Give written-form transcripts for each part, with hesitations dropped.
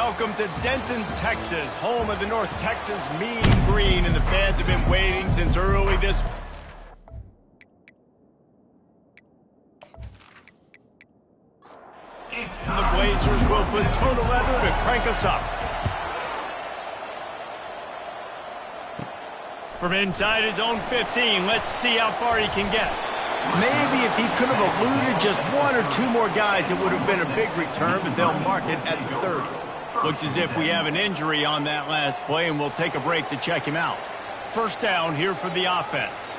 Welcome to Denton, Texas, home of the North Texas Mean Green, and the fans have been waiting since early this... The Blazers will put total leather to crank us up. From inside his own 15, let's see how far he can get. Maybe if he could have eluded just one or two more guys, it would have been a big return, but they'll mark it at 30. Looks as if we have an injury on that last play, and we'll take a break to check him out. First down here for the offense.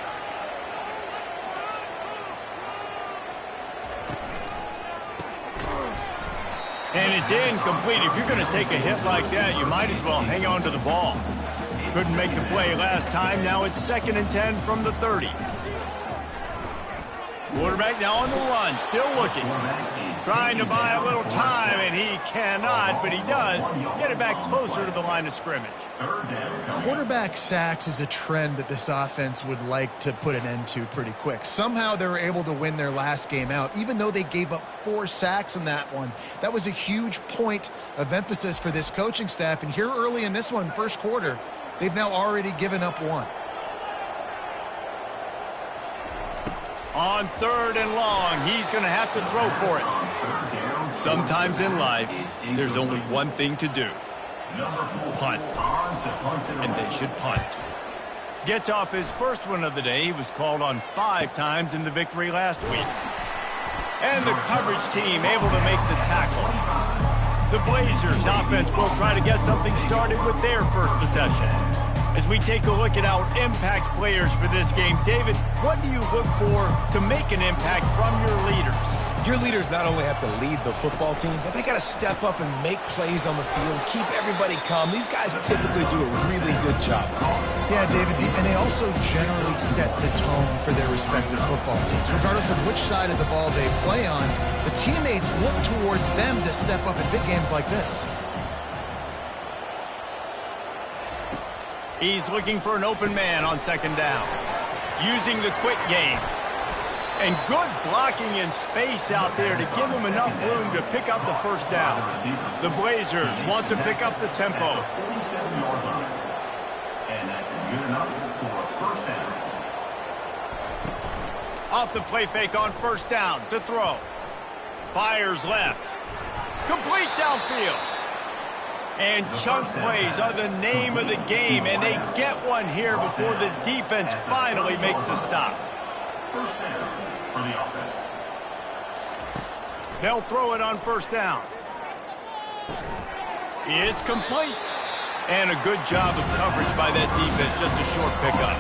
And it's incomplete. If you're going to take a hit like that, you might as well hang on to the ball. Couldn't make the play last time. Now it's 2nd and 10 from the 30. Quarterback now on the run, still looking. Trying to buy a little time, and he cannot, but he does get it back closer to the line of scrimmage. Quarterback sacks is a trend that this offense would like to put an end to pretty quick. Somehow they were able to win their last game out, even though they gave up 4 sacks in that one. That was a huge point of emphasis for this coaching staff, and here early in this one, first quarter, they've now already given up 1. On 3rd and long, he's going to have to throw for it. Sometimes in life, there's only one thing to do. Punt. And they should punt. Gets off his first one of the day. He was called on 5 times in the victory last week. And the coverage team able to make the tackle. The Blazers offense will try to get something started with their first possession. As we take a look at our impact players for this game, David, what do you look for to make an impact from your leaders? Your leaders not only have to lead the football team, but they got to step up and make plays on the field, keep everybody calm. These guys typically do a really good job. Yeah, David, and they also generally set the tone for their respective football teams. Regardless of which side of the ball they play on, the teammates look towards them to step up in big games like this. He's looking for an open man on 2nd down. Using the quick game. And good blocking in space out there to give him enough room to pick up the first down. The Blazers want to pick up the tempo. Off the play fake on 1st down to throw. Fires left. Complete downfield. And chunk plays are the name of the game, and they get one here before the defense finally makes the stop. First down for the offense. They'll throw it on 1st down. It's complete. And a good job of coverage by that defense, just a short pickup.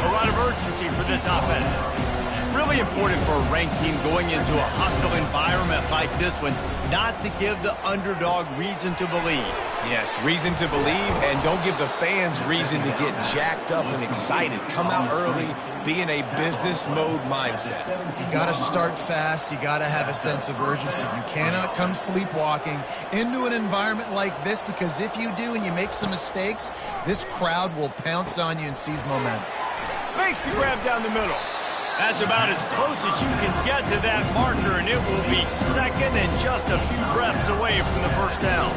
A lot of urgency for this offense. Really important for a ranked team going into a hostile environment like this one, not to give the underdog reason to believe. Yes, reason to believe, and don't give the fans reason to get jacked up and excited. Come out early, be in a business mode mindset. You got to start fast. You got to have a sense of urgency. You cannot come sleepwalking into an environment like this, because if you do and you make some mistakes, this crowd will pounce on you and seize momentum. Makes the grab down the middle. That's about as close as you can get to that marker, and it will be 2nd and just a few breaths away from the first down.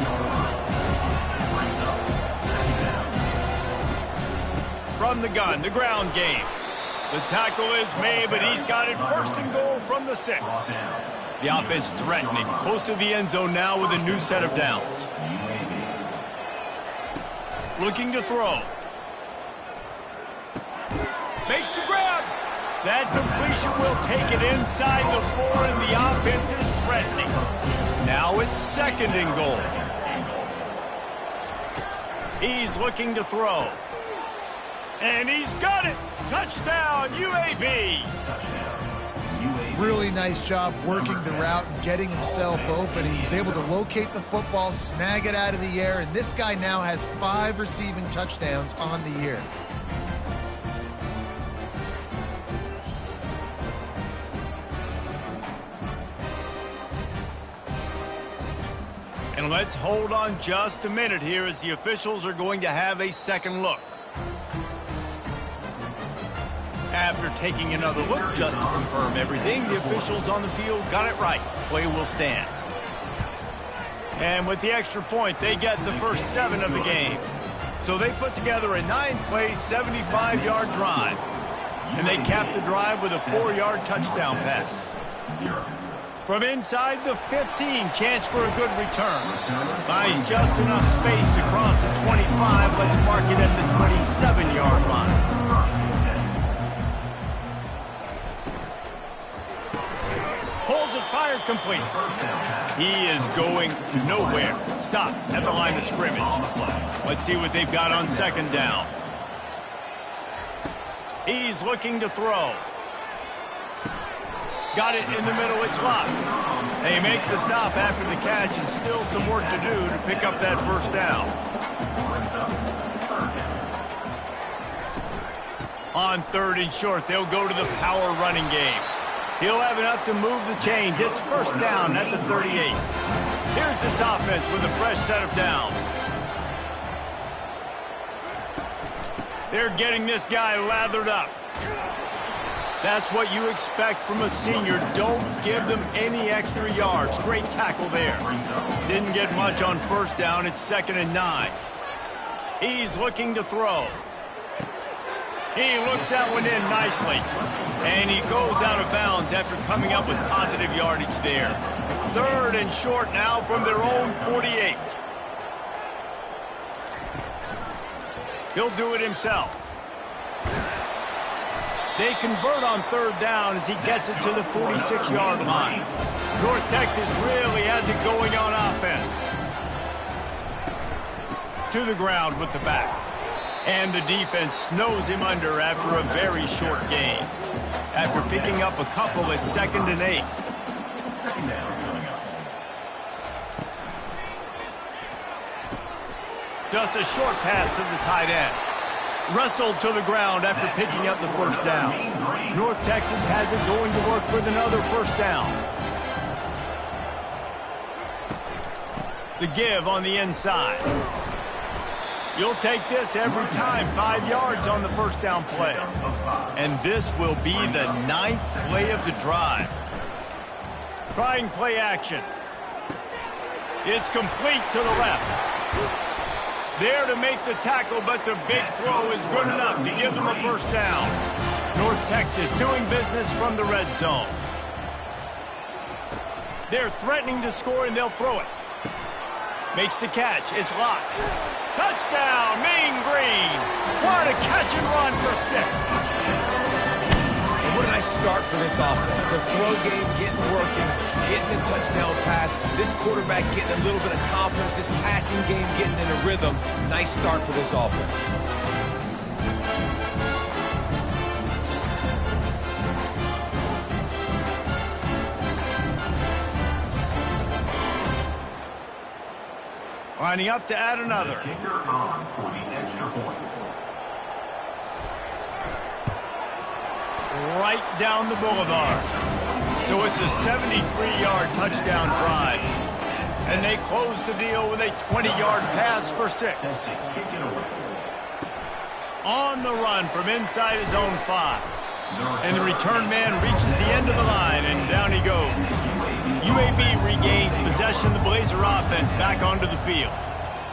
From the gun, the ground game. The tackle is made, but he's got it 1st and goal from the 6. The offense threatening, close to the end zone now with a new set of downs. Looking to throw. Makes the grab. That completion will take it inside the 4, and the offense is threatening. Now it's 2nd and goal. He's looking to throw. And he's got it. Touchdown, UAB. Really nice job working the route and getting himself open. He was able to locate the football, snag it out of the air, and this guy now has 5 receiving touchdowns on the year. And let's hold on just a minute here as the officials are going to have a second look. After taking another look just to confirm everything, the officials on the field got it right. Play will stand. And with the extra point, they get the first 7 of the game. So they put together a 9-play, 75-yard drive. And they cap the drive with a 4-yard touchdown pass. From inside the 15, chance for a good return. Buys just enough space to cross the 25. Let's mark it at the 27-yard line. Pulls it, fired complete. He is going nowhere. Stop at the line of scrimmage. Let's see what they've got on second down. He's looking to throw. Got it in the middle, it's locked. They make the stop after the catch and still some work to do to pick up that first down. On 3rd and short, they'll go to the power running game. He'll have enough to move the chains. It's first down at the 38. Here's this offense with a fresh set of downs. They're getting this guy lathered up. That's what you expect from a senior. Don't give them any extra yards. Great tackle there. Didn't get much on first down. It's 2nd and 9. He's looking to throw. He looks that one in nicely. And he goes out of bounds after coming up with positive yardage there. 3rd and short now from their own 48. He'll do it himself. They convert on 3rd down as he gets it to the 46-yard line. North Texas really has it going on offense. To the ground with the back. And the defense snows him under after a very short gain. After picking up a couple at 2nd and 8. Second down coming up. Just a short pass to the tight end. Wrestled to the ground after picking up the first down. North Texas has it going to work with another first down. The give on the inside. You'll take this every time. 5 yards on the first down play. And this will be the 9th play of the drive. Trying play action. It's complete to the left. There to make the tackle, but the big throw is good enough to give them a first down. North Texas doing business from the red zone. They're threatening to score, and they'll throw it. Makes the catch. It's locked. Touchdown, Mean Green. What a catch and run for 6. And what a nice start for this offense. The throw game getting working, getting the touchdown pass. This quarterback getting a little bit of confidence. This passing game getting in a rhythm. Nice start for this offense. Lining up to add another. Kicker on for the extra point. Right down the boulevard. So it's a 73-yard touchdown drive. And they close the deal with a 20-yard pass for 6. On the run from inside his own 5. And the return man reaches the end of the line, and down he goes. UAB regains possession of the Blazer offense back onto the field.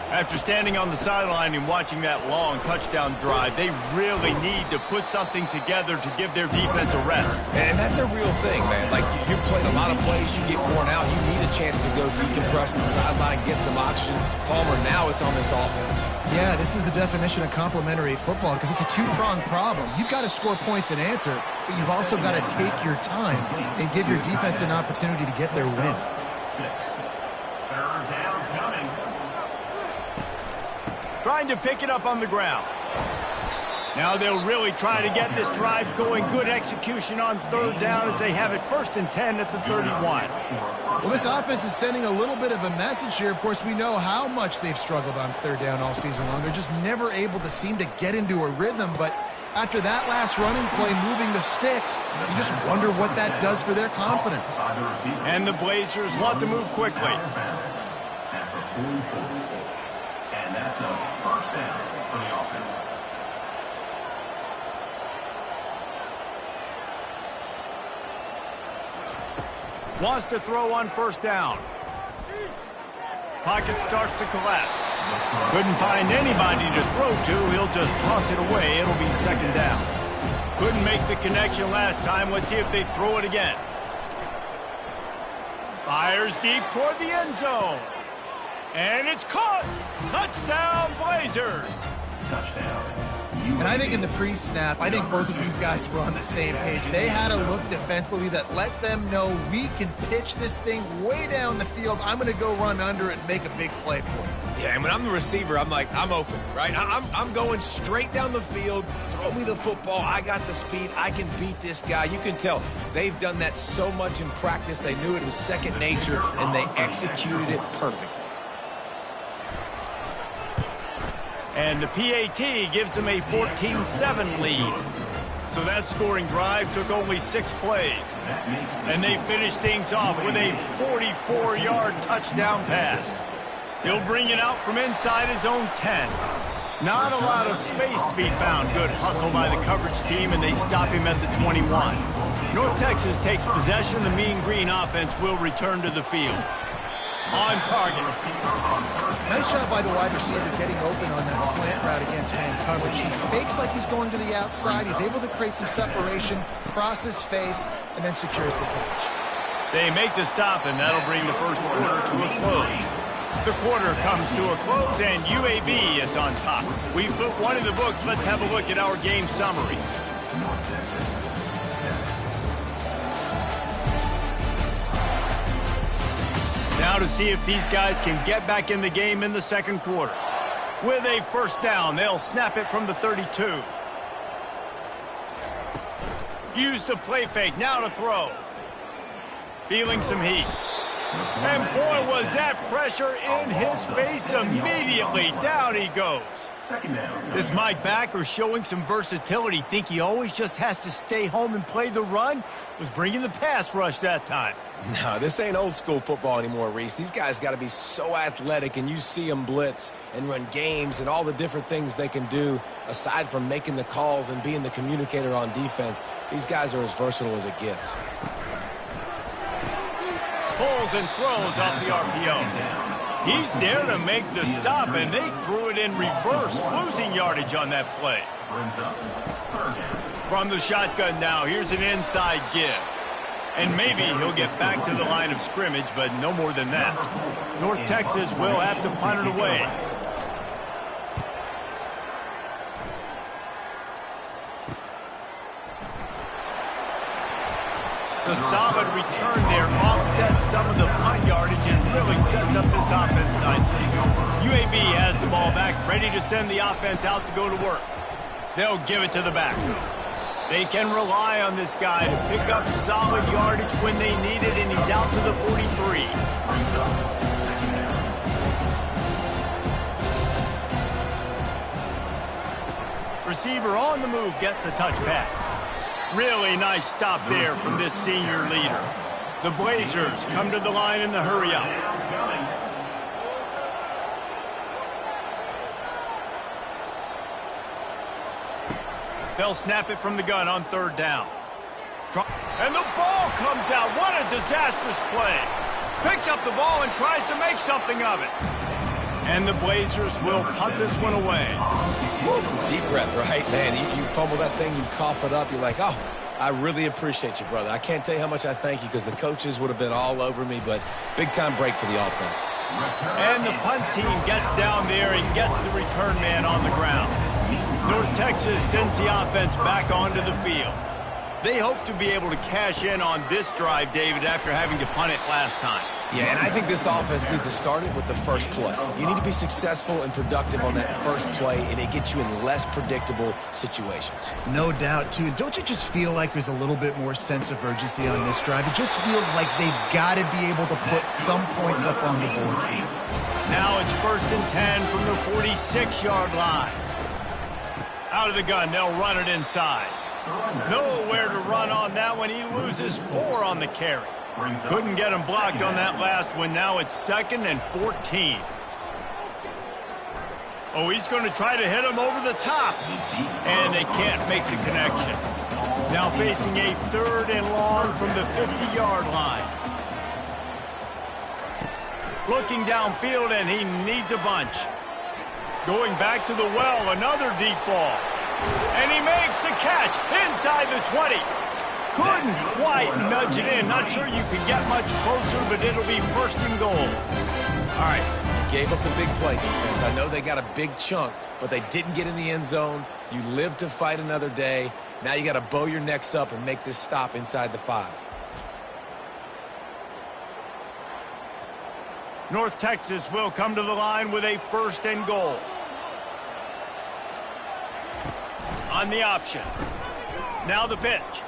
After standing on the sideline and watching that long touchdown drive, they really need to put something together to give their defense a rest. And that's a real thing, man. Like, you're playing a lot of plays, you get worn out, you need a chance to go decompress on the sideline, get some oxygen. Palmer, now it's on this offense. Yeah, this is the definition of complementary football because it's a two-pronged problem. You've got to score points and answer, but you've also got to take your time and give your defense an opportunity to get their win. 6. 3rd down coming. Trying to pick it up on the ground. Now they'll really try to get this drive going. Good execution on 3rd down as they have it 1st and 10 at the 31. Well, this offense is sending a little bit of a message here. Of course, we know how much they've struggled on 3rd down all season long. They're just never able to seem to get into a rhythm. But after that last running play, moving the sticks, you just wonder what that does for their confidence. And the Blazers want to move quickly. And that's a first down for the offense. Wants to throw on 1st down. pocket starts to collapse. Couldn't find anybody to throw to. He'll just toss it away. It'll be second down. Couldn't make the connection last time. Let's see if they throw it again. Fires deep toward the end zone. And it's caught. Touchdown, Blazers. Touchdown. And I think in the pre-snap, I think both of these guys were on the same page. They had a look defensively that let them know we can pitch this thing way down the field. I'm going to go run under it and make a big play for it. Yeah, and when I'm the receiver, I'm like, I'm open, right? I'm going straight down the field. Throw me the football. I got the speed. I can beat this guy. You can tell they've done that so much in practice. They knew it was second nature, and they executed it perfectly. And the PAT gives them a 14-7 lead. So that scoring drive took only 6 plays. And they finished things off with a 44-yard touchdown pass. He'll bring it out from inside his own 10. Not a lot of space to be found. Good hustle by the coverage team, and they stop him at the 21. North Texas takes possession. The Mean Green offense will return to the field. On target. Nice job by the wide receiver getting open on that slant route against man coverage. He fakes like he's going to the outside. He's able to create some separation, cross his face, and then secures the catch. They make the stop, and that'll bring the first quarter to a close. The quarter comes to a close, and UAB is on top. We put one in the books. Let's have a look at our game summary. Now to see if these guys can get back in the game in the second quarter. With a first down, they'll snap it from the 32. Use the play fake, now to throw. Feeling some heat. And boy, was that pressure in his face immediately. Down he goes. Is Mike backer showing some versatility? Think he always just has to stay home and play the run? Was bringing the pass rush that time. No, this ain't old school football anymore, Reese. These guys got to be so athletic, and you see them blitz and run games and all the different things they can do aside from making the calls and being the communicator on defense. These guys are as versatile as it gets. Pulls and throws off the RPO. He's there to make the stop, and they threw it in reverse, losing yardage on that play. From the shotgun now, here's an inside give. And maybe he'll get back to the line of scrimmage, but no more than that. North Texas will have to punt it away. The solid return there offsets some of the punt yardage and really sets up this offense nicely. UAB has the ball back, ready to send the offense out to go to work. They'll give it to the back. They can rely on this guy to pick up solid yardage when they need it, and he's out to the 43. Receiver on the move gets the touch pass. Really nice stop there from this senior leader. The Blazers come to the line in the hurry-up. They'll snap it from the gun on third down. And the ball comes out. What a disastrous play. Picks up the ball and tries to make something of it. And the Blazers will punt this one away. Deep breath, right? Man, you fumble that thing, you cough it up, you're like, oh, I really appreciate you, brother. I can't tell you how much I thank you because the coaches would have been all over me, but big-time break for the offense. And the punt team gets down there and gets the return man on the ground. North Texas sends the offense back onto the field. They hope to be able to cash in on this drive, David, after having to punt it last time. Yeah, and I think this offense needs to start it with the first play. You need to be successful and productive on that first play, and it gets you in less predictable situations. No doubt, too. And don't you just feel like there's a little bit more sense of urgency on this drive? It just feels like they've got to be able to put some points up on the board. Now it's 1st and 10 from the 46-yard line. Out of the gun, they'll run it inside. Nowhere to run on that one. He loses 4 on the carry. Couldn't get him blocked on that last one. Now it's 2nd and 14. Oh, he's going to try to hit him over the top. And they can't make the connection. Now facing a 3rd and long from the 50-yard line. Looking downfield, and he needs a bunch. Going back to the well, another deep ball. And he makes the catch inside the 20. Couldn't quite nudge it in. Not sure you could get much closer, but it'll be first and goal. All right, gave up the big play defense. I know they got a big chunk, but they didn't get in the end zone. You live to fight another day. Now you got to bow your necks up and make this stop inside the 5. North Texas will come to the line with a first and goal. On the option. Now the pitch.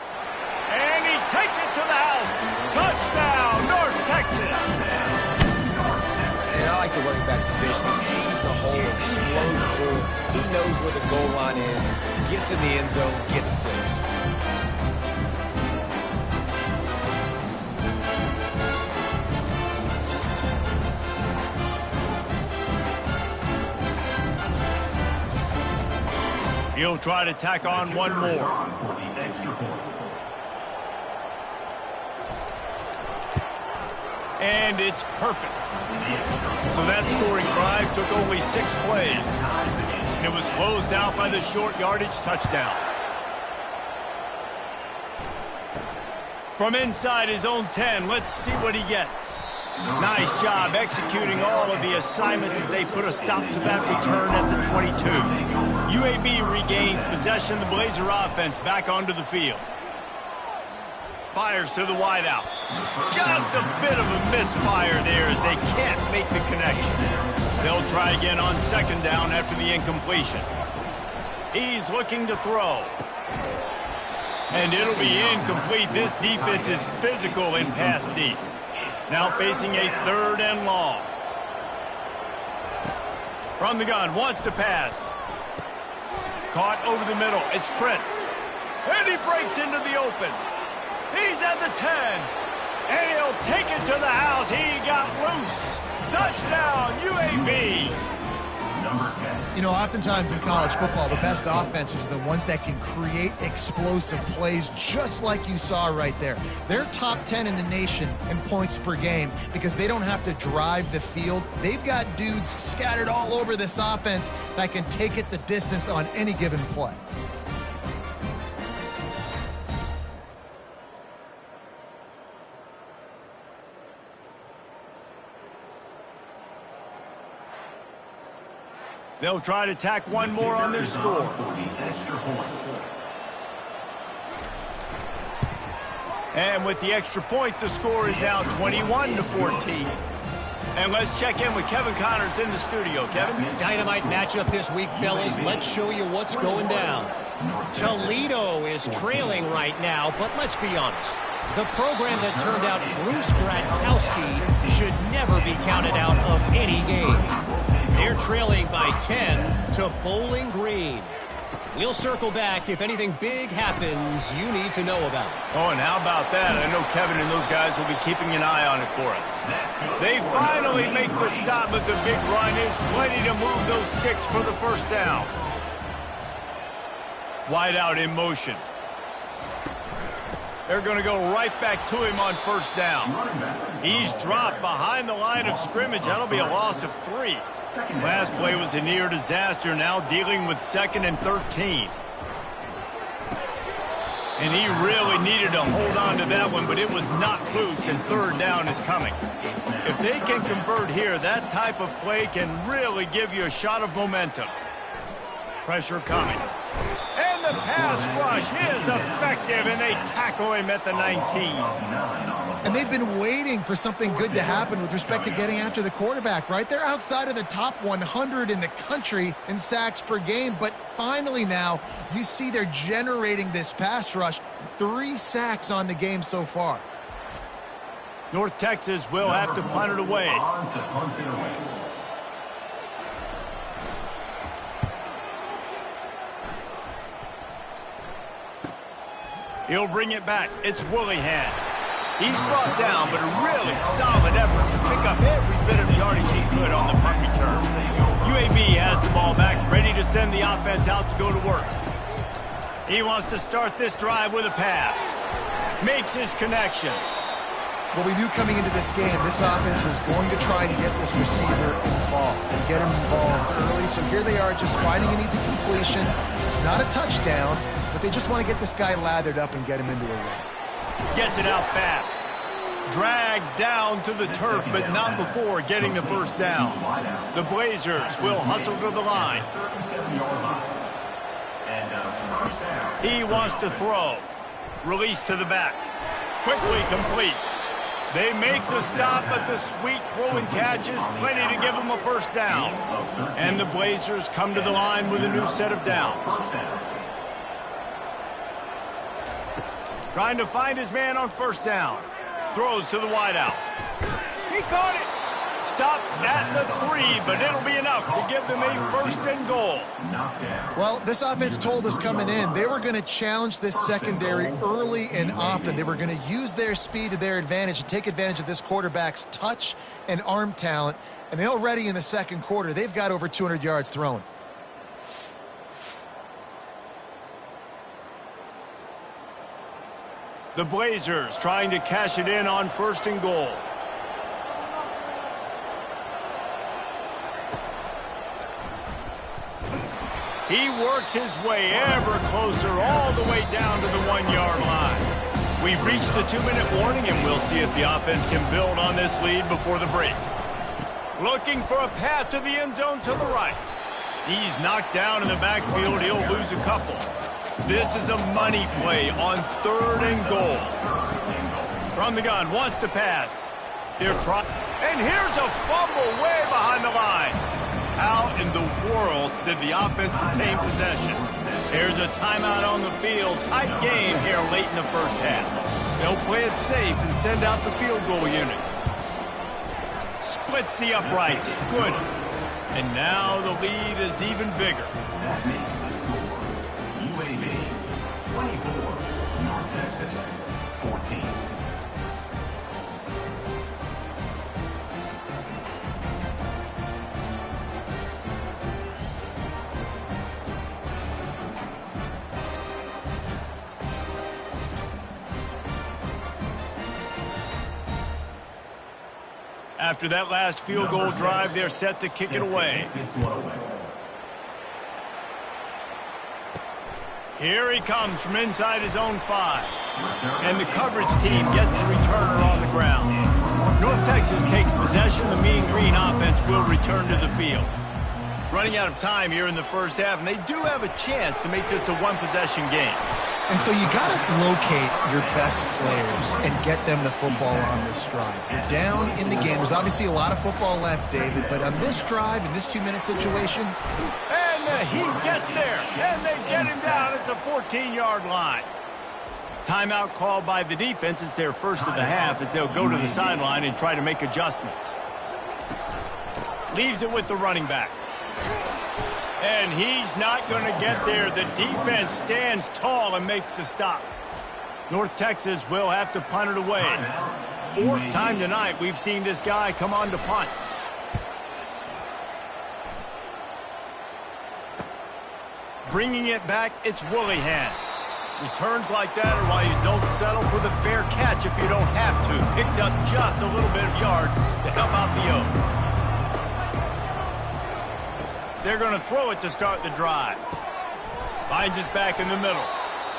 And he takes it to the house. Touchdown, North Texas. And I like the running back's vision. He sees the hole, explodes through. He knows where the goal line is, gets in the end zone, gets 6. He'll try to tack on one more. And it's perfect. So that scoring drive took only 6 plays. And it was closed out by the short yardage touchdown. From inside his own 10, let's see what he gets. Nice job executing all of the assignments as they put a stop to that return at the 22. UAB regains possession of the Blazer offense back onto the field. Fires to the wideout. Just a bit of a misfire there as they can't make the connection. They'll try again on second down after the incompletion. He's looking to throw. And it'll be incomplete. This defense is physical in pass deep. Now facing a third and long. From the gun, wants to pass. Caught over the middle. It's Prince. And he breaks into the open. He's at the 10. And he'll take it to the house. He got loose. Touchdown, UAB. You know, oftentimes in college football, the best offenses are the ones that can create explosive plays, just like you saw right there. They're top 10 in the nation in points per game because they don't have to drive the field. They've got dudes scattered all over this offense that can take it the distance on any given play. They'll try to tack one more on their score. And with the extra point, the score is now 21-14. And let's check in with Kevin Connors in the studio. Kevin? Dynamite matchup this week, fellas. Let's show you what's going down. Toledo is trailing right now, but let's be honest. The program that turned out Bruce Gradkowski should never be counted out of any game. They're trailing by 10 to Bowling Green. We'll circle back if anything big happens you need to know about. Oh, and how about that? I know Kevin and those guys will be keeping an eye on it for us. They finally make the stop, but the big run is plenty to move those sticks for the first down. Wide out in motion. They're going to go right back to him on first down. He's dropped behind the line of scrimmage. That'll be a loss of 3. Last play was a near disaster, now dealing with 2nd and 13. And he really needed to hold on to that one, but it was not loose, and third down is coming. If they can convert here, that type of play can really give you a shot of momentum. Pressure coming. And the pass rush is effective, and they tackle him at the 19. And they've been waiting for something good to happen with respect to getting after the quarterback, right? They're outside of the top 100 in the country in sacks per game, but finally now you see they're generating this pass rush. 3 sacks on the game so far. North Texas will have to punt it away. He'll bring it back. It's Willingham. He's brought down, but a really solid effort to pick up every bit of the yardage he could on the punt return. UAB has the ball back, ready to send the offense out to go to work. He wants to start this drive with a pass. Makes his connection. Well, we knew coming into this game, this offense was going to try and get this receiver involved and get him involved early. So here they are just finding an easy completion. It's not a touchdown, but they just want to get this guy lathered up and get him into a run. Gets it out fast. Dragged down to the turf, but not before getting the first down. The Blazers will hustle to the line. He wants to throw. Release to the back. Quickly complete. They make the stop, but the sweet throw and catch is plenty to give them a first down. And the Blazers come to the line with a new set of downs. Trying to find his man on first down. Throws to the wideout. He caught it. Stopped at the 3, but it'll be enough to give them a first and goal. Well, this offense told us coming in they were going to challenge this secondary early and often. They were going to use their speed to their advantage and take advantage of this quarterback's touch and arm talent. And already in the second quarter, they've got over 200 yards thrown. The Blazers trying to cash it in on first and goal. He works his way ever closer all the way down to the 1-yard line. We've reached the 2-minute warning, and we'll see if the offense can build on this lead before the break. Looking for a path to the end zone to the right. He's knocked down in the backfield. He'll lose a couple. This is a money play on 3rd and goal. From the gun, wants to pass. They're trying. And here's a fumble way behind the line. How in the world did the offense retain possession? There's a timeout on the field. Tight game here late in the first half. They'll play it safe and send out the field goal unit. Splits the uprights. Good. And now the lead is even bigger. That makes the score UAB 24, North Texas 14. After that last field goal drive, they're set to kick it away. Here he comes from inside his own 5. And the coverage team gets the returner on the ground. North Texas takes possession. The Mean Green offense will return to the field. Running out of time here in the first half, and they do have a chance to make this a one-possession game. And so you got to locate your best players and get them the football on this drive. You're down in the game. There's obviously a lot of football left, David, but on this drive, in this 2-minute situation. And he gets there, and they get him down at the 14-yard line. Timeout called by the defense. It's their first of the half as they'll go to the sideline and try to make adjustments. Leaves it with the running back. And he's not going to get there. The defense stands tall and makes the stop. North Texas will have to punt it away. 4th time tonight we've seen this guy come on to punt. Bringing it back, it's Willihan. Returns like that are why you don't settle for the fair catch if you don't have to. Picks up just a little bit of yards to help out the O. They're going to throw it to start the drive. Finds us back in the middle.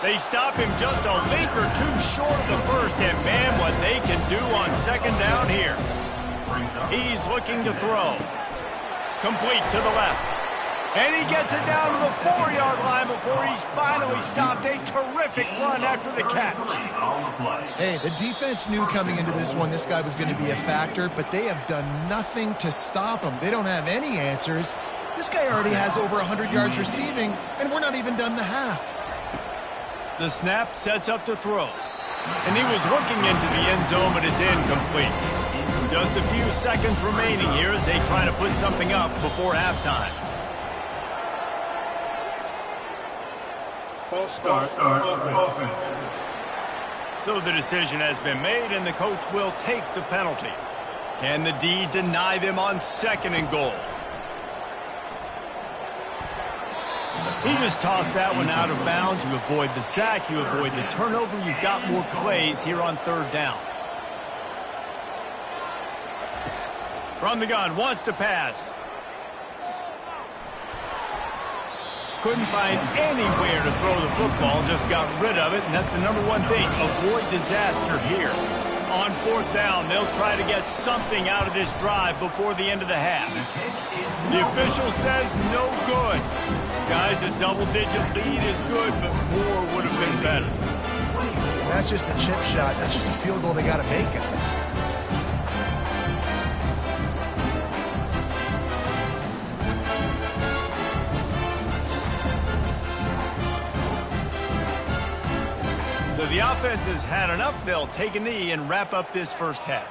They stop him just a link or two short of the first, and man, what they can do on second down here. He's looking to throw. Complete to the left. And he gets it down to the 4-yard line before he's finally stopped. A terrific run after the catch. Hey, the defense knew coming into this one this guy was going to be a factor, but they have done nothing to stop him. They don't have any answers. This guy already has over 100 yards receiving, and we're not even done the half. The snap sets up to throw. And he was looking into the end zone, but it's incomplete. Just a few seconds remaining here as they try to put something up before halftime. False start offense. So the decision has been made, and the coach will take the penalty. Can the D deny them on 2nd and goal? He just tossed that one out of bounds. You avoid the sack, you avoid the turnover. You've got more plays here on 3rd down. From the gun, wants to pass. Couldn't find anywhere to throw the football, just got rid of it, and that's the number one thing. Avoid disaster here. On fourth down, they'll try to get something out of this drive before the end of the half. The official says no good. Guys, a double-digit lead is good, but more would have been better. That's just a chip shot. That's just a field goal they got to make, guys. So the offense has had enough. They'll take a knee and wrap up this first half.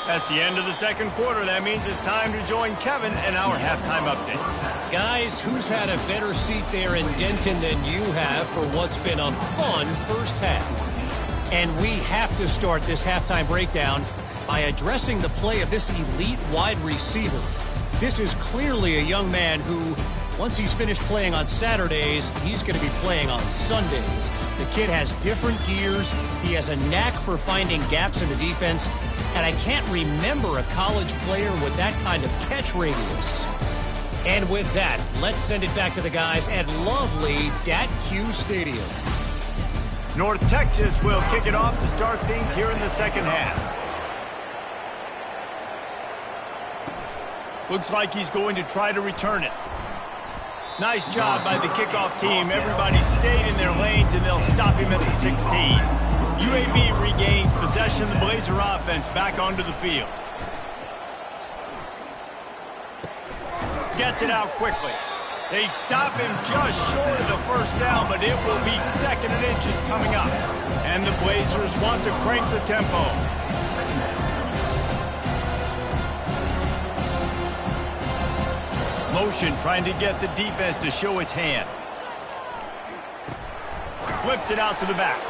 That's the end of the second quarter. That means it's time to join Kevin in our halftime update. Guys, who's had a better seat there in Denton than you have for what's been a fun first half? And we have to start this halftime breakdown by addressing the play of this elite wide receiver. This is clearly a young man who, once he's finished playing on Saturdays, he's going to be playing on Sundays. The kid has different gears. He has a knack for finding gaps in the defense. And I can't remember a college player with that kind of catch radius. And with that, let's send it back to the guys at lovely Dat-Q Stadium. North Texas will kick it off to start things here in the second half. Looks like he's going to try to return it. Nice job by the kickoff team. Everybody stayed in their lanes, and they'll stop him at the 16. UAB regains possession. The Blazer offense back onto the field. Gets it out quickly. They stop him just short of the first down, but it will be second and inches coming up. And the Blazers want to crank the tempo. Motion trying to get the defense to show its hand. Flips it out to the back.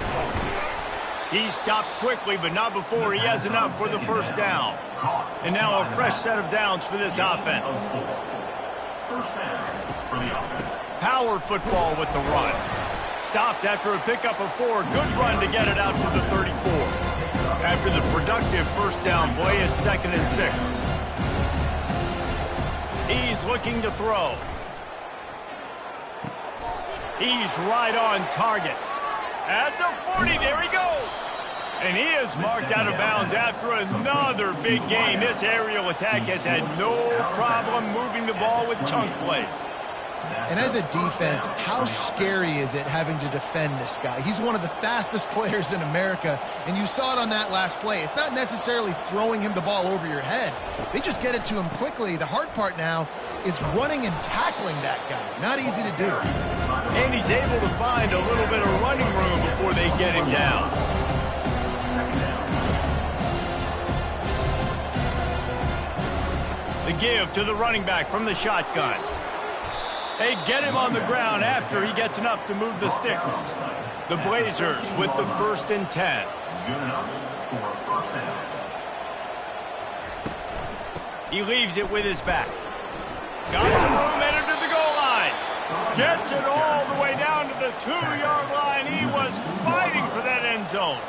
He stopped quickly, but not before he has enough for the first down. And now a fresh set of downs for this offense. Power football with the run. Stopped after a pickup of 4. Good run to get it out to the 34. After the productive first down play, it's second and 6. He's looking to throw. He's right on target. At the 40, there he goes. And he is marked out of bounds after another big game. This aerial attack has had no problem moving the ball with chunk plays. And as a defense, how scary is it having to defend this guy? He's one of the fastest players in America, and you saw it on that last play. It's not necessarily throwing him the ball over your head. They just get it to him quickly. The hard part now is running and tackling that guy. Not easy to do. And he's able to find a little bit of running room before they get him down. The give to the running back from the shotgun. They get him on the ground after he gets enough to move the sticks. The Blazers with the 1st and 10. He leaves it with his back. Got some room headed to the goal line. Gets it all the way down to the 2-yard line. He was fighting for that end zone.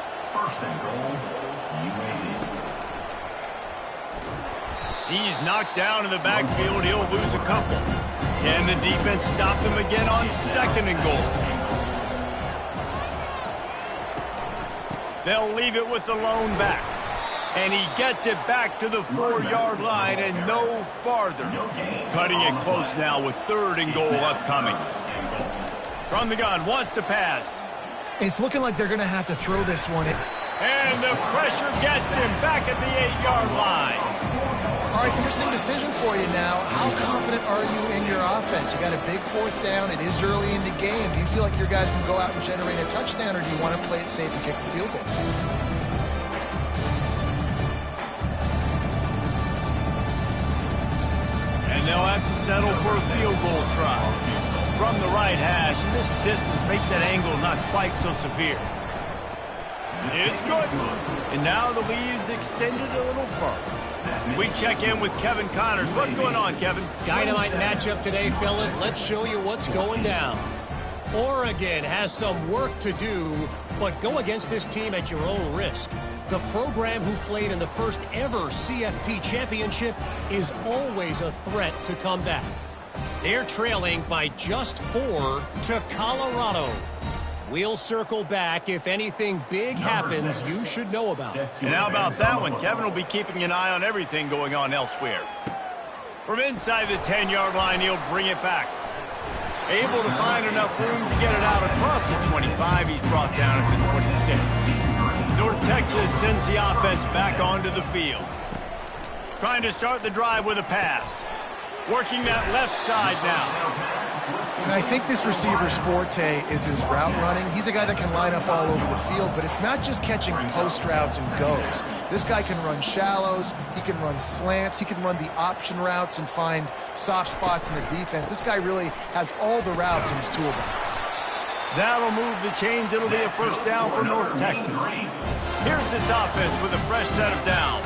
He's knocked down in the backfield. He'll lose a couple. Can the defense stop him again on 2nd and goal? They'll leave it with the lone back. And he gets it back to the 4-yard line and no farther. Cutting it close now with 3rd and goal upcoming. From the gun, wants to pass. It's looking like they're going to have to throw this one in. And the pressure gets him back at the 8-yard line. All right, interesting decision for you now. How confident are you in your offense? You got a big 4th down. It is early in the game. Do you feel like your guys can go out and generate a touchdown, or do you want to play it safe and kick the field goal? And they'll have to settle for a field goal try. From the right hash, and this distance makes that angle not quite so severe. It's good. And now the lead is extended a little further. We check in with Kevin Connors. What's going on, Kevin? Dynamite matchup today, fellas. Let's show you what's going down. Oregon has some work to do, but go against this team at your own risk. The program who played in the first ever CFP championship is always a threat to come back. They're trailing by just 4 to Colorado. We'll circle back if anything big happens you should know about. And how about that one? Kevin will be keeping an eye on everything going on elsewhere. From inside the 10-yard line, he'll bring it back. Able to find enough room to get it out across the 25. He's brought down at the 26. North Texas sends the offense back onto the field. Trying to start the drive with a pass. Working that left side now. And I think this receiver's forte is his route running. He's a guy that can line up all over the field, but it's not just catching post routes and goes. This guy can run shallows, he can run slants, he can run the option routes and find soft spots in the defense. This guy really has all the routes in his toolbox. That'll move the chains. It'll be a first down for North Texas. Here's this offense with a fresh set of downs.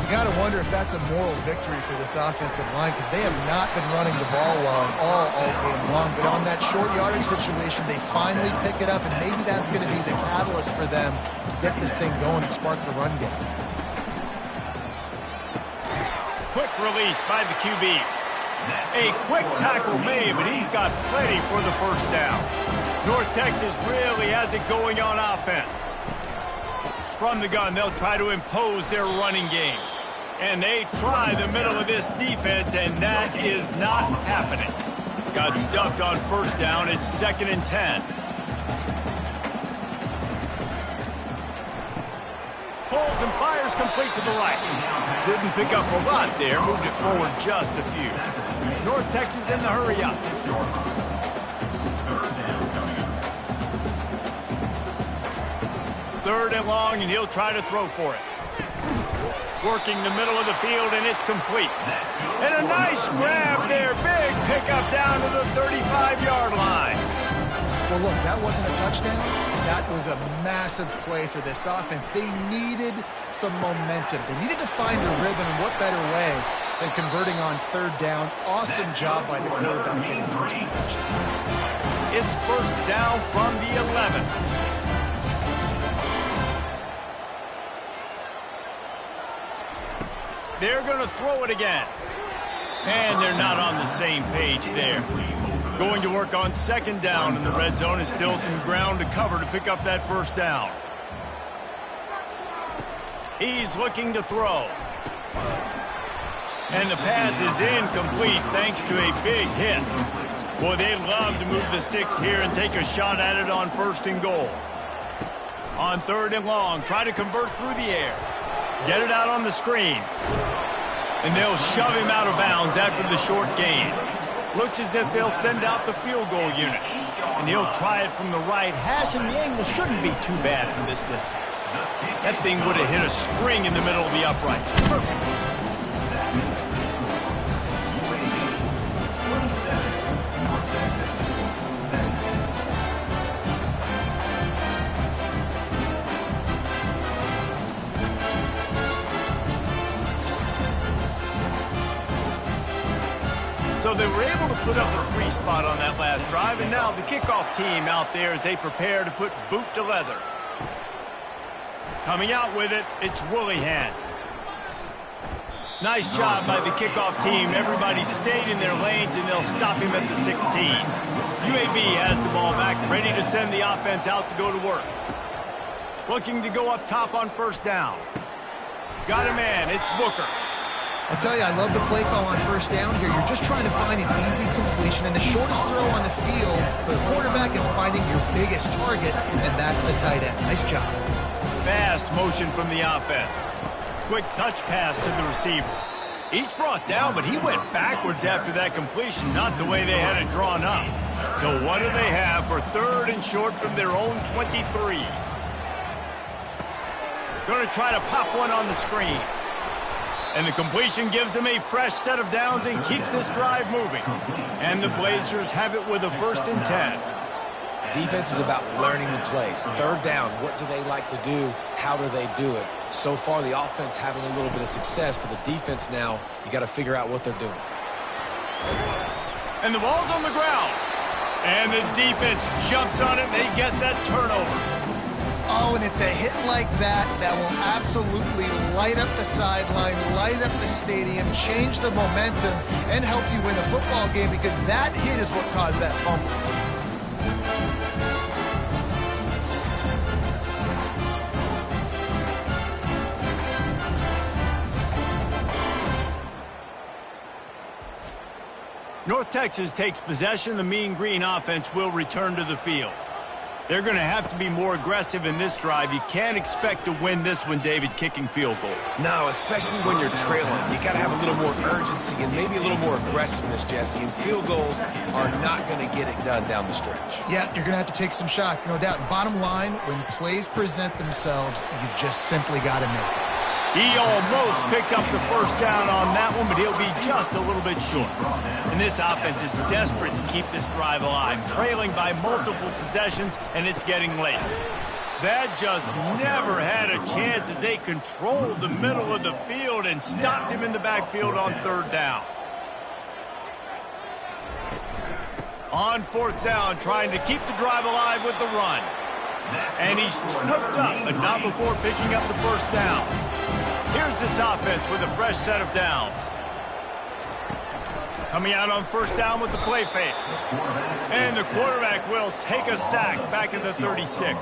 You got to wonder if that's a moral victory for this offensive line, because they have not been running the ball well at all game long. But on that short yardage situation, they finally pick it up, and maybe that's going to be the catalyst for them to get this thing going and spark the run game. Quick release by the QB. A quick tackle made, but he's got plenty for the first down. North Texas really has it going on offense. From the gun, they'll try to impose their running game. And they try the middle of this defense, and that is not happening. Got stuffed on first down. It's 2nd and 10. Pulls and fires complete to the right. Didn't pick up a lot there. Moved it forward just a few. North Texas in the hurry up. Third and long, and he'll try to throw for it. Working the middle of the field, and it's complete. And a nice grab there. Big pickup down to the 35-yard line. Well, look, that wasn't a touchdown. That was a massive play for this offense. They needed some momentum. They needed to find a rhythm, and what better way than converting on third down. Awesome job by the quarterback getting first possession. It's first down from the 11. They're going to throw it again. And they're not on the same page there. Going to work on second down in the red zone. Is still some ground to cover to pick up that first down. He's looking to throw. And the pass is incomplete thanks to a big hit. Boy, they love to move the sticks here and take a shot at it on 1st and goal. On 3rd and long, try to convert through the air. Get it out on the screen. And they'll shove him out of bounds after the short gain. Looks as if they'll send out the field goal unit. And he'll try it from the right hash, and the angle shouldn't be too bad from this distance. That thing would have hit a string in the middle of the uprights. Perfect. So they were able to put up a 3 spot on that last drive, and now the kickoff team out there as they prepare to put boot to leather. Coming out with it, it's Willihan. Nice job by the kickoff team. Everybody stayed in their lanes, and they'll stop him at the 16. UAB has the ball back, ready to send the offense out to go to work. Looking to go up top on first down. Got a man, it's Booker. I'll tell you, I love the play call on first down here. You're just trying to find an easy completion, and the shortest throw on the field for the quarterback is finding your biggest target, and that's the tight end. Nice job. Fast motion from the offense. Quick touch pass to the receiver. Each brought down, but he went backwards after that completion, not the way they had it drawn up. So what do they have for 3rd and short from their own 23? Going to try to pop one on the screen. And the completion gives them a fresh set of downs and keeps this drive moving. And the Blazers have it with a 1st and 10. Defense is about learning the plays. 3rd down, what do they like to do? How do they do it? So far, the offense having a little bit of success. For the defense now, you got to figure out what they're doing. And the ball's on the ground. And the defense jumps on it. They get that turnover. Oh, and it's a hit like that that will absolutely light up the sideline, light up the stadium, change the momentum, and help you win a football game, because that hit is what caused that fumble. North Texas takes possession. The Mean Green offense will return to the field. They're going to have to be more aggressive in this drive. You can't expect to win this one, David, kicking field goals. No, especially when you're trailing. You got to have a little more urgency and maybe a little more aggressiveness, Jesse. And field goals are not going to get it done down the stretch. Yeah, you're going to have to take some shots, no doubt. Bottom line, when plays present themselves, you just simply got to make it. He almost picked up the first down on that one, but he'll be just a little bit short. And this offense is desperate to keep this drive alive, trailing by multiple possessions, and it's getting late. That just never had a chance as they controlled the middle of the field and stopped him in the backfield on third down. On fourth down, trying to keep the drive alive with the run. And he's tripped up, but not before picking up the first down. Here's this offense with a fresh set of downs. Coming out on first down with the play fake. And the quarterback will take a sack back at the 36.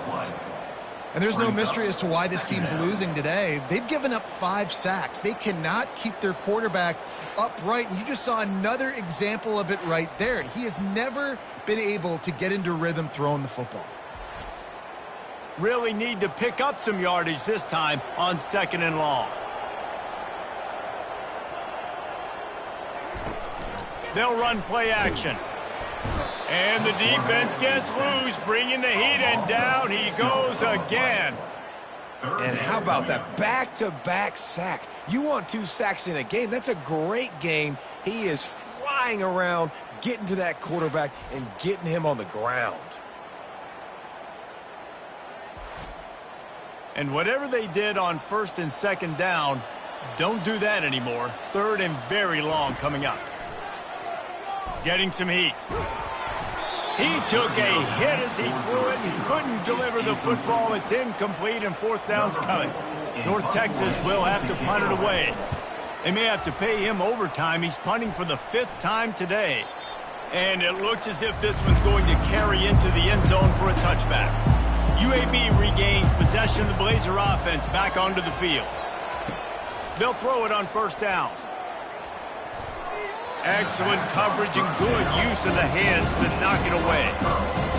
And there's no mystery as to why this team's losing today. They've given up 5 sacks. They cannot keep their quarterback upright. And you just saw another example of it right there. He has never been able to get into rhythm throwing the football. Really need to pick up some yardage this time on second and long. They'll run play action. And the defense gets loose, bringing the heat, and down he goes again. And how about that back-to-back sacks? You want 2 sacks in a game. That's a great game. He is flying around, getting to that quarterback and getting him on the ground. And whatever they did on first and second down, don't do that anymore. Third and very long coming up. Getting some heat. He took a hit as he threw it and couldn't deliver the football. It's incomplete and fourth down's coming. North Texas will have to punt it away. They may have to pay him overtime. He's punting for the 5th time today. And it looks as if this one's going to carry into the end zone for a touchback. UAB regains possession of the Blazer offense back onto the field. They'll throw it on first down. Excellent coverage and good use of the hands to knock it away.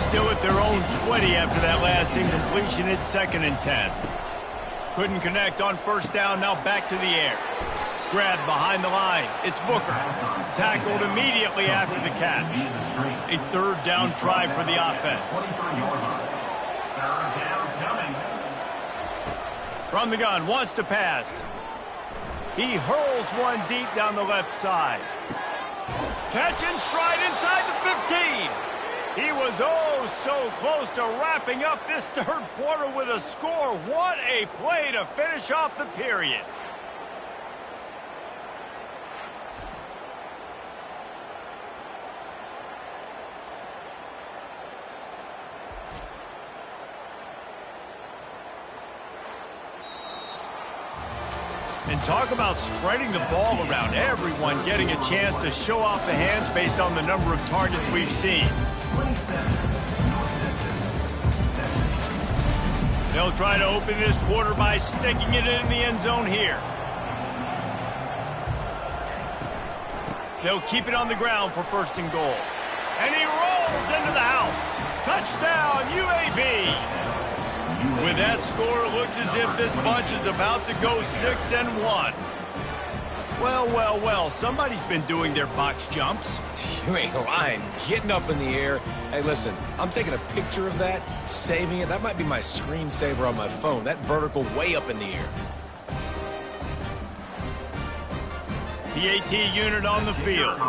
Still at their own 20 after that last incompletion. It's 2nd and 10. Couldn't connect on first down. Now back to the air. Grabbed behind the line. It's Booker. Tackled immediately after the catch. A third down try for the offense. From the gun, wants to pass. He hurls one deep down the left side. Catch in stride inside the 15. He was oh so close to wrapping up this third quarter with a score. What a play to finish off the period. And talk about spreading the ball around. Everyone getting a chance to show off the hands based on the number of targets we've seen. They'll try to open this quarter by sticking it in the end zone here. They'll keep it on the ground for first and goal. And he rolls into the house. Touchdown, UAB. With that score, it looks as if this bunch is about to go 6-1. Well, somebody's been doing their box jumps. You ain't lying. Getting up in the air. Hey, listen, I'm taking a picture of that, saving it. That might be my screensaver on my phone. That vertical way up in the air. The AT unit on the field.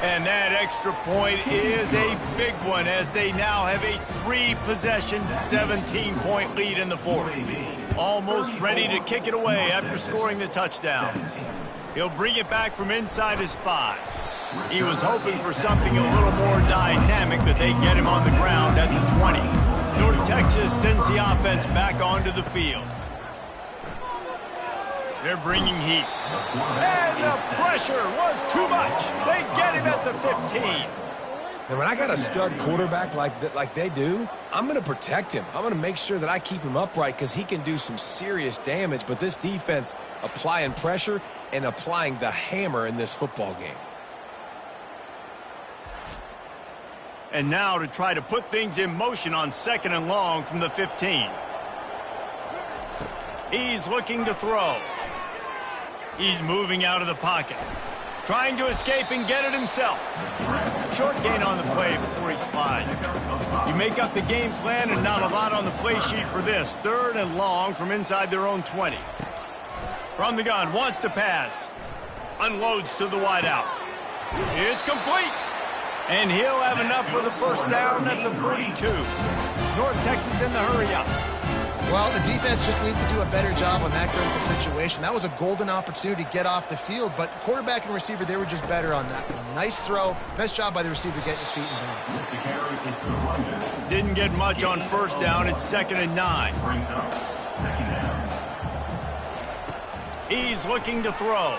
And that extra point is a big one as they now have a 3-possession, 17-point lead in the fourth. Almost ready to kick it away after scoring the touchdown. He'll bring it back from inside his 5. He was hoping for something a little more dynamic, but they get him on the ground at the 20. North Texas sends the offense back onto the field. They're bringing heat. And the pressure was too much. They get him at the 15. And when I got a stud quarterback like they do, I'm going to protect him. I'm going to make sure that I keep him upright because he can do some serious damage. But this defense applying pressure and applying the hammer in this football game. And now to try to put things in motion on 2nd and long from the 15. He's looking to throw. He's moving out of the pocket. Trying to escape and get it himself. Short gain on the play before he slides. You make up the game plan and not a lot on the play sheet for this. 3rd and long from inside their own 20. From the gun, wants to pass. Unloads to the wideout. It's complete. And he'll have enough for the first down at the 42. North Texas in the hurry-up. Well, the defense just needs to do a better job on that critical situation. That was a golden opportunity to get off the field, but quarterback and receiver, they were just better on that one. Nice throw. Nice job by the receiver getting his feet in bounds. Didn't get much on first down. It's 2nd and 9. He's looking to throw.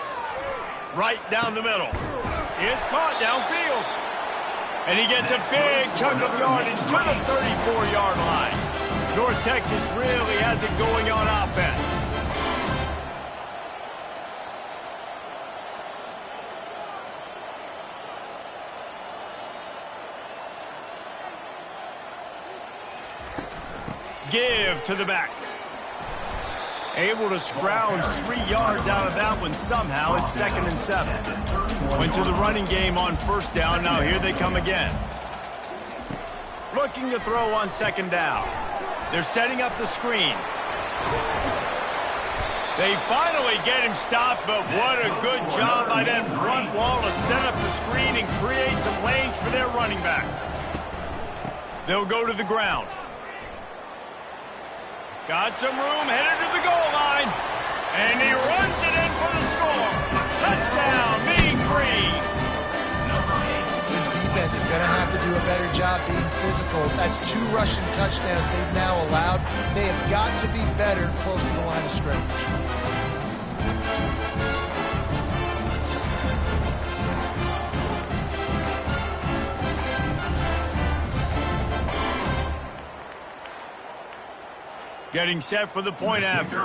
Right down the middle. It's caught downfield. And he gets a big chunk of yardage to the 34-yard line. North Texas really has it going on offense. Give to the back. Able to scrounge 3 yards out of that one somehow. It's 2nd and 7. Went to the running game on first down. Now here they come again. Looking to throw on 2nd down. They're setting up the screen. They finally get him stopped, but what a good job by that front wall to set up the screen and create some lanes for their running back. They'll go to the ground. Got some room, headed to the goal line. And he runs it in for the score. Touchdown, Mean Green. This defense is going to have to do a better job being physical. That's 2 rushing touchdowns they've now allowed. They have got to be better close to the line of scrimmage. Getting set for the point after.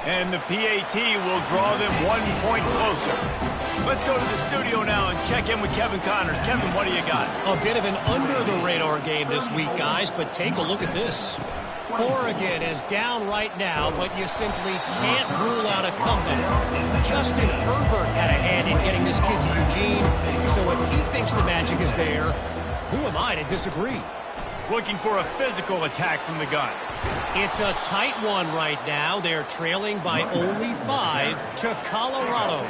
And the PAT will draw them 1 point closer. Let's go to the studio now and check in with Kevin Connors. Kevin, what do you got? A bit of an under-the-radar game this week, guys, but take a look at this. Oregon is down right now, but you simply can't rule out a comeback. Justin Herbert had a hand in getting this kid to Eugene, so if he thinks the magic is there, who am I to disagree? Looking for a physical attack from the gun. It's a tight one right now. They're trailing by only 5 to Colorado.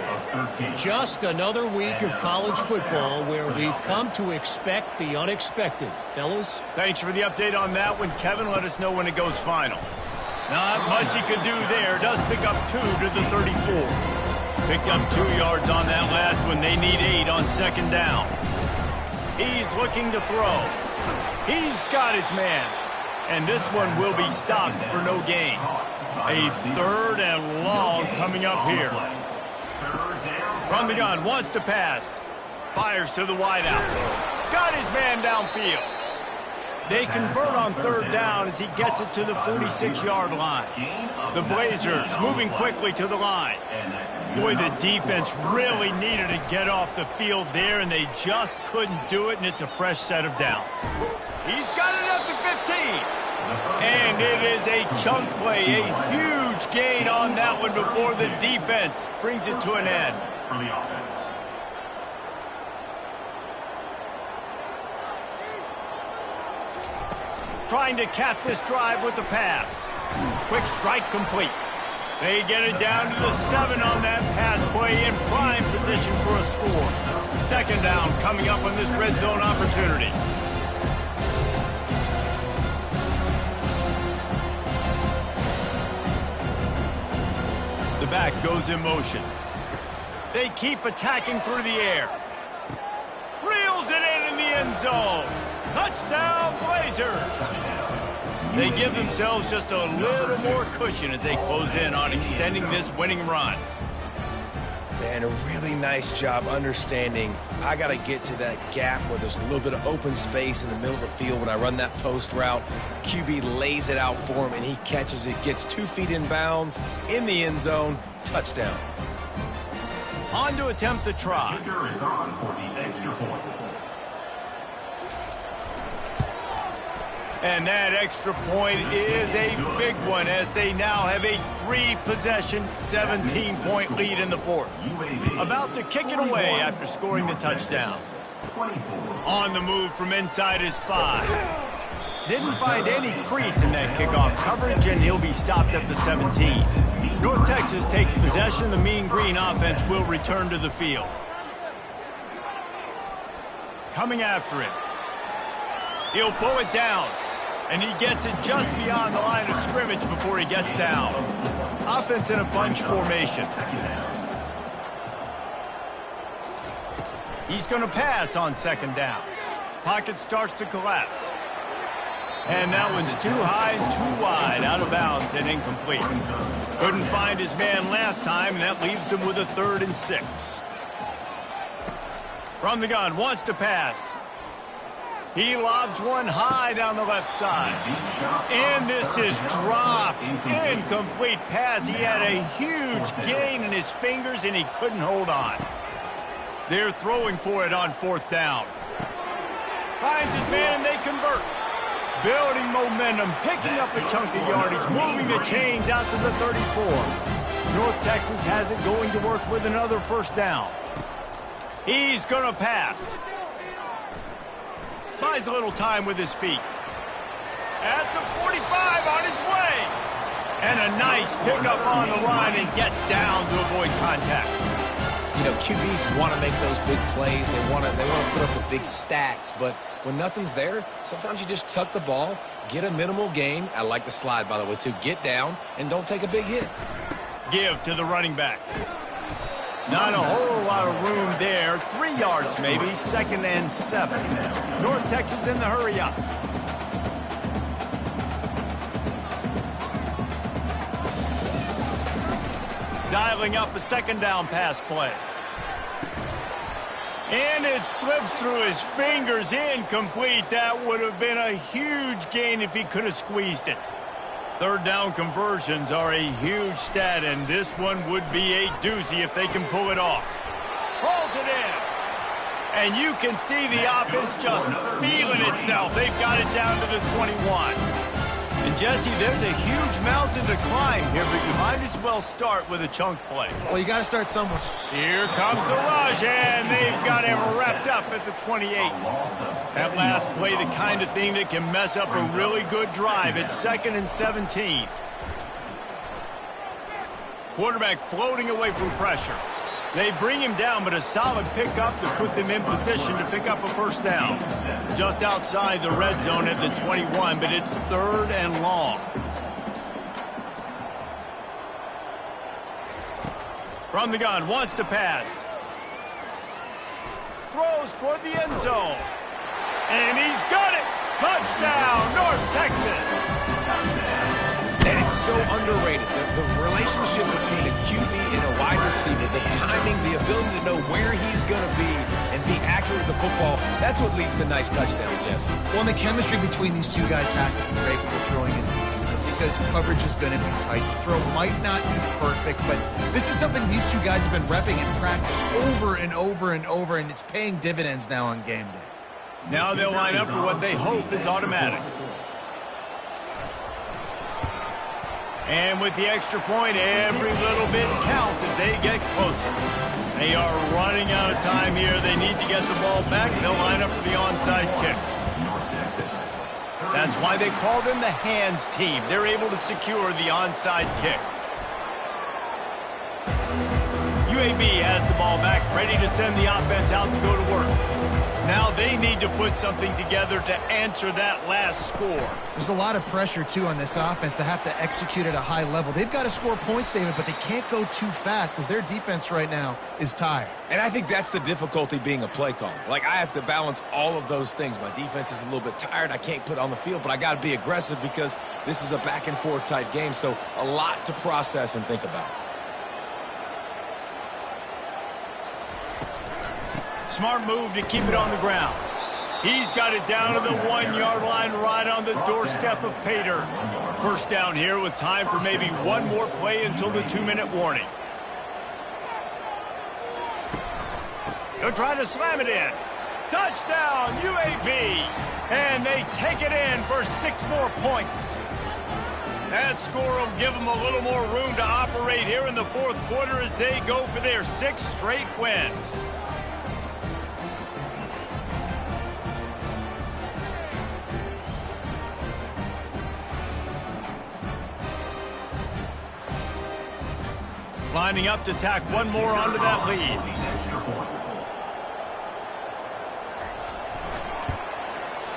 Just another week of college football where we've come to expect the unexpected. Fellas? Thanks for the update on that one, Kevin. Let us know when it goes final. Not much he could do there. Does pick up 2 to the 34. Picked up 2 yards on that last one. They need 8 on 2nd down. He's looking to throw. He's got his man. And this one will be stopped for no gain. A 3rd and long coming up here. From the gun, wants to pass. Fires to the wideout. Got his man downfield. They convert on 3rd down as he gets it to the 46-yard line. The Blazers moving quickly to the line. Boy, the defense really needed to get off the field there, and they just couldn't do it, and it's a fresh set of downs. He's got it at the 15. And it is a chunk play, a huge gain on that one before the defense brings it to an end. Trying to cap this drive with a pass. Quick strike complete. They get it down to the 7 on that pass play in prime position for a score. 2nd down coming up on this red zone opportunity. back goes in motion. They keep attacking through the air. Reels it in the end zone. Touchdown, Blazers. They give themselves just a little more cushion as they close in on extending this winning run. Man, a really nice job understanding I got to get to that gap where there's a little bit of open space in the middle of the field when I run that post route. QB lays it out for him, and he catches it, gets 2 feet in bounds, in the end zone, touchdown. On to attempt the try. Kicker is on for the extra point. And that extra point is a big one as they now have a 3-possession, 17-point lead in the fourth. About to kick it away after scoring the touchdown. On the move from inside his 5. Didn't find any crease in that kickoff coverage, and he'll be stopped at the 17. North Texas takes possession. The Mean Green offense will return to the field. Coming after it. He'll pull it down. And he gets it just beyond the line of scrimmage before he gets down. Offense in a bunch formation. He's going to pass on second down. Pocket starts to collapse. And that one's too high and too wide, out of bounds and incomplete. Couldn't find his man last time, and that leaves him with a 3rd and 6. From the gun, wants to pass. He lobs one high down the left side. And this is dropped. Incomplete pass. He had a huge gain in his fingers, and he couldn't hold on. They're throwing for it on 4th down. Finds his man, and they convert. Building momentum, picking up a chunk of yardage, moving the chains out to the 34. North Texas has it going to work with another 1st down. He's going to pass. Buys a little time with his feet. At the 45 on his way. And a nice pickup on the line and gets down to avoid contact. You know, QBs want to make those big plays. They want to put up the big stats. But when nothing's there, sometimes you just tuck the ball, get a minimal gain. I like the slide, by the way, too. Get down and don't take a big hit. Give to the running back. Not a whole lot of room there. 3 yards maybe. 2nd and 7. North Texas in the hurry up. Dialing up a 2nd down pass play. And it slips through his fingers, incomplete. That would have been a huge gain if he could have squeezed it. 3rd down conversions are a huge stat, and this one would be a doozy if they can pull it off. Pulls it in. And you can see the offense just feeling itself. They've got it down to the 21. And, Jesse, there's a huge mountain to climb here, but you might as well start with a chunk play. Well, you got to start somewhere. Here comes the rush, and they've got him wrapped up at the 28. That last play, the kind of thing that can mess up a really good drive. It's 2nd and 17. Quarterback floating away from pressure. They bring him down, but a solid pickup to put them in position to pick up a 1st down. Just outside the red zone at the 21, but it's 3rd and long. From the gun, wants to pass. Throws toward the end zone. And he's got it! Touchdown, North Texas! And it's so underrated. The relationship between a QB and a wide receiver, the timing, the ability to know where he's going to be and be accurate with the football, that's what leads to nice touchdowns, Jesse. Well, and the chemistry between these two guys has to be great when they're throwing in because coverage is going to be tight. The throw might not be perfect, but this is something these two guys have been repping in practice over and over and over, and it's paying dividends now on game day. Now they'll line up for what they hope is automatic. And with the extra point, every little bit counts as they get closer. They are running out of time here. They need to get the ball back. They'll line up for the onside kick. That's why they call them the hands team. They're able to secure the onside kick. UAB has the ball back, ready to send the offense out to go to work. Now they need to put something together to answer that last score. There's a lot of pressure, too, on this offense to have to execute at a high level. They've got to score points, David, but they can't go too fast because their defense right now is tired. And I think that's the difficulty being a play caller. Like, I have to balance all of those things. My defense is a little bit tired. I can't put on the field, but I got to be aggressive because this is a back-and-forth type game, so a lot to process and think about. Smart move to keep it on the ground. He's got it down to the 1-yard line right on the doorstep of Pater. First down here with time for maybe one more play until the 2-minute warning. He'll try to slam it in. Touchdown, UAB. And they take it in for 6 more points. That score will give them a little more room to operate here in the fourth quarter as they go for their 6th straight win. Lining up to tack one more onto that lead.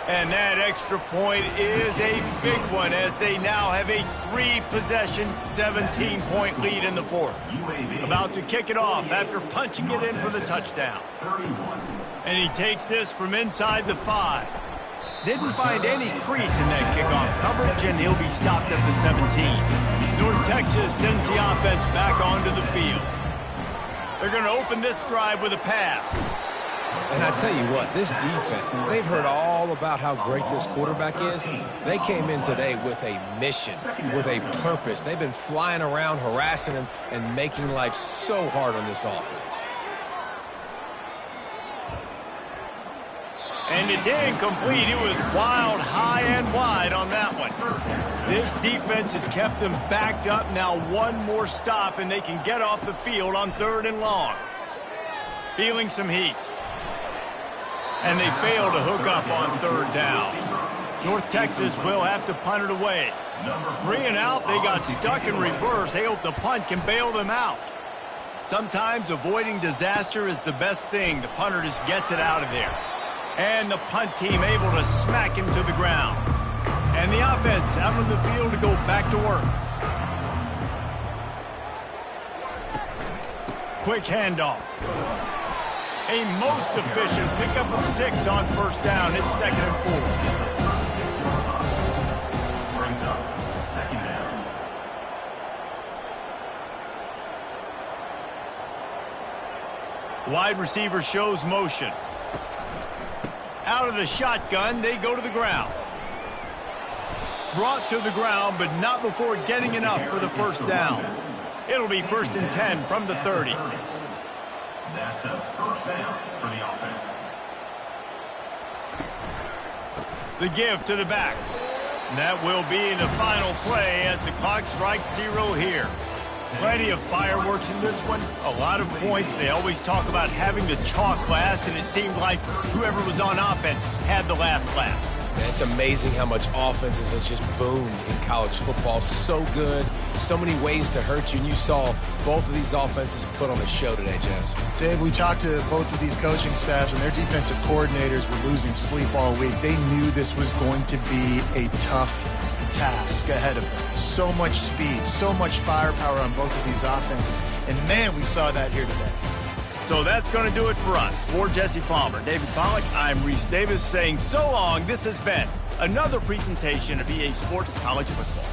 And that extra point is a big one as they now have a 3-possession, 17-point lead in the fourth. About to kick it off after punching it in for the touchdown. And he takes this from inside the 5. Didn't find any crease in that kickoff coverage, and he'll be stopped at the 17. North Texas sends the offense back onto the field. They're going to open this drive with a pass. And I tell you what, this defense, they've heard all about how great this quarterback is. They came in today with a mission, with a purpose. They've been flying around, harassing him, and making life so hard on this offense. And it's incomplete. It was wild, high and wide on that one. This defense has kept them backed up. Now one more stop, and they can get off the field on 3rd and long. Feeling some heat. And they fail to hook up on 3rd down. North Texas will have to punt it away. 3 and out, they got stuck in reverse. They hope the punt can bail them out. Sometimes avoiding disaster is the best thing. The punter just gets it out of there. And the punt team able to smack him to the ground. And the offense out on the field to go back to work. Quick handoff. A most efficient pickup of 6 on 1st down. It's 2nd and 4. Brings up 2nd down. Wide receiver shows motion. Out of the shotgun, they go to the ground. Brought to the ground, but not before getting enough for the 1st down. It'll be 1st and 10 from the 30. That's a 1st down for the offense. The give to the back. That will be the final play as the clock strikes 0 here. Plenty of fireworks in this one. A lot of points. They always talk about having the chalk last, and it seemed like whoever was on offense had the last laugh. It's amazing how much offense has just boomed in college football. So good. So many ways to hurt you. And you saw both of these offenses put on a show today, Jess. Dave, we talked to both of these coaching staffs, and their defensive coordinators were losing sleep all week. They knew this was going to be a tough task ahead of them. So much speed, so much firepower on both of these offenses. And, man, we saw that here today. So that's going to do it for us. For Jesse Palmer, David Pollack, I'm Reese Davis saying so long. This has been another presentation of EA Sports College Football.